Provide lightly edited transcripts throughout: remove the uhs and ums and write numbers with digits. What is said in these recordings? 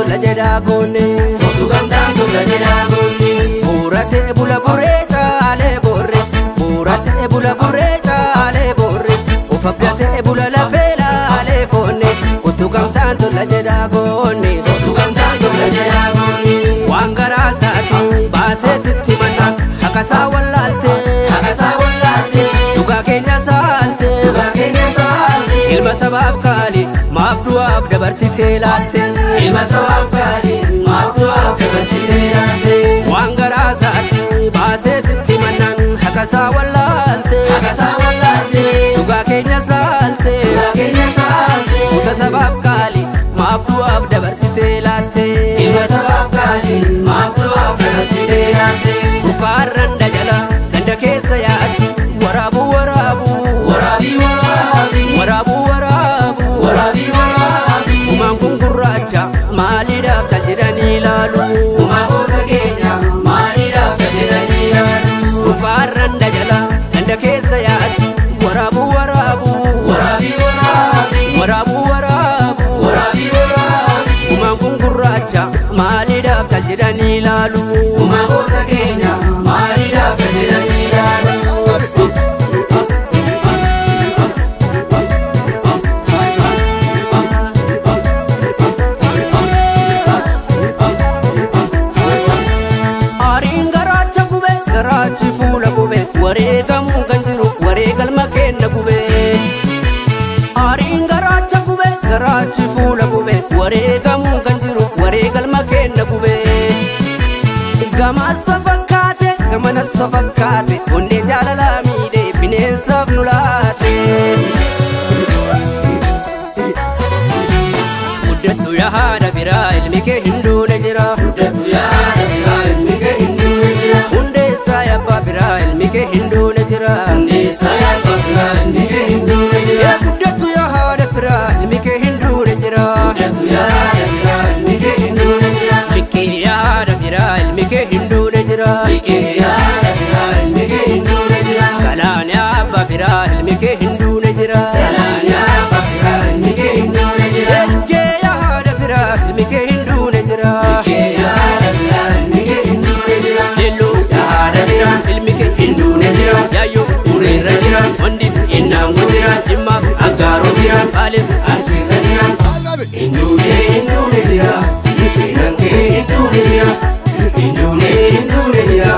tola jedha goone Kottu gamtaan tola jedha goone Buurate bula buree caalee boorre Buurate bula buree caalee boorre Ufabdate bula lafee laalee foonne Kottu gamtaan tola jedha goone Kottu gamtaan tola jedha goone Waan garaa isaati baasee sitti manna haqasaa wallaalte Haqasaa wallaalte Dhugaa keenya saalte Dhugaa keenya saalte Ilma sabaaf kaali maaf du'aaf dabarsitee laatte Ilma sabaaf kaali maaf du'aaf dabarsitee laatte Waan garaa isaati baasee sitti mannan haqasaa wallaalte Haqasaa wallaalte Dhugaa keenya saalte Dhugaa keenya saalte Ilma sabaaf kaali maaf du'aaf dabarsitee laatte Ilma sabaaf kaali maaf du'aaf dabarsitee laatte Bukaarran dajala ganda keessa yaatti Waraabuu waraabuu Waraabii waraabii Waraabuu waraabuu Waraabii waraabii Uumaan kun gurraacha maaliidhaaf tal jedhanii ilaalu Uumamoota keenya maaliidhaaf jedhanii ilaalu Bukaarran dajala ganda keessa yaatti Waraabuu waraabuu Waraabii waraabii Waraabuu waraabuu Waraabii waraabii Uumaan kun gurraacha maaliidhaaf tal jedhanii ilaalu Uumamoota keenya maaliidhaaf jedhanii ilaalu Aariin garaacha gube garaachi fuula gube wareegamuu kan jiru wareegalma kenna gube Aariin garaacha gube garaachi fuula gube wareegamuu kan jiru wareegalma kenna gube Gamas fafakkaate gamanas fafakkaate onnee jaalalaa miidhee bineensaaf nu laate Guddattu yaa haadha biraa ilmi kee hin duune jira Guddattu yaa haadha biraa ilmi kee hin duune jira Hundeessaa yabbaa biraa ilmi kee hin duune jira Hundeessaa yabbaa biraa ilmi kee hin duune jira Guddattu yaa haadha biraa ilmi kee hin duune jira Guddattu yaa haadha biraa ilmi kee hin duune jira Likkii yaa haadha biraa ilmi kee hin duune jira Likkii yaa haadha biraa ilmi kee hin duune jira Galaan yaa abbaa biraa ilmi kee hin duune jira Galaan yaa abbaa biraa ilmi kee hin duune jira Likkii yaa haadha biraa ilmi kee hin duune jira Likkii yaa haadha biraa ilmi kee hin duune jira Leelloo Yaa haadha biraa ilmi kee hin duune jira Yaayyoo Ureerra jira Wandi Innaan gudira Dhimmaaf Aggaaroo jira Aalif Asirra jira Hin duune jira Seenaan kee hin duune jira Hin duune jira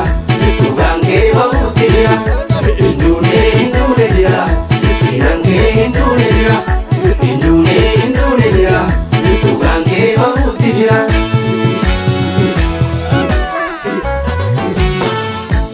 Dhugaan kee bahuutti jira Hin duune jira Seenaan kee hin duune jira Hin duune jira Dhugaan kee bahuutti jira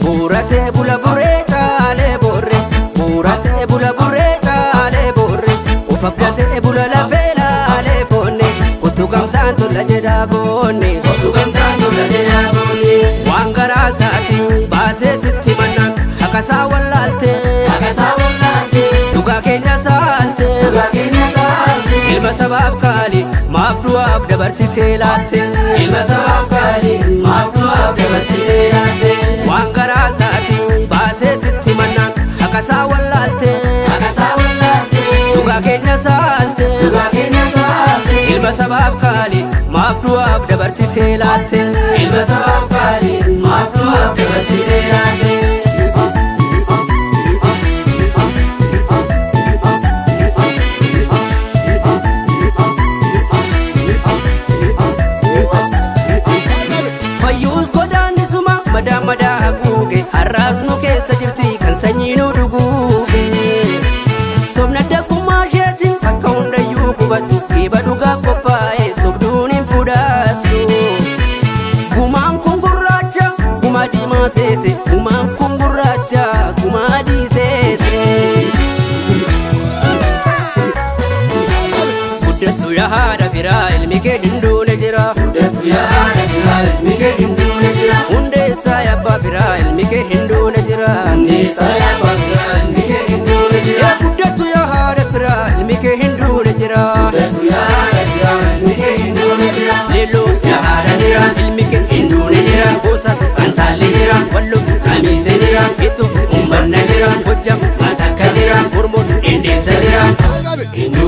Buurate bula buree caalee boorre Buurate bula buree caalee boorre Ufabdate bula lafee laalee foonne Kottu gamtaan tola jedha goone Kottu gamtaan tola jedha goone Waan garaa isaati baasee sitti manna haqasaa wallaalte Haqasaa wallaalte Dhugaa keenya saalte Dhugaa keenya saalte Ilma sabaaf kaali maaf du'aaf dabarsitee laatte Ilma sabaaf kaali maaf du'aaf dabarsitee laatte Waan garaa isaati baasee sitti manna haqasaa wallaalte Haqasaa wallaalte Dhugaa keenya saalte Dhugaa keenya saalte Ilma sabaaf kaali maaf du'aaf dabarsitee laatte Ilma sabaaf kaali maaf du'aaf dabarsitee laatte Fayyuus godaannisuma madaa madaa haguuge har'aas nu keessa jirti kan sanyii nu dhuguuge Sobna daggummaa isheetiin akka hundayyuu qubattu geeba dhugaaf qophaa'e sobduun hin fudhattu Gumaan kun gurraacha gumaa diimaa seete Gumaan kun gurraacha gumaa adii seete Guddattu yaa haadha biraa ilmi kee hin duune jira Guddattu yaa haadha biraa ilmi kee hin duune jira Hundeessaa yabbaa biraa ilmi kee hin duune jira Hundeessaa yabbaa biraa ilmi kee hin duune jira Guddattu yaa haadha biraa ilmi kee hin duune jira Guddattu yaa haadha biraa ilmi kee hin duune jira Leelloo Yaa haadha biraa ilmi kee hin duune jira Goosatu Kantaalli jira Walloo Kamiise jira Ittoo Umbanna jira Hojjam Matakka jira Mormoon Dhendeessa jira Hin duune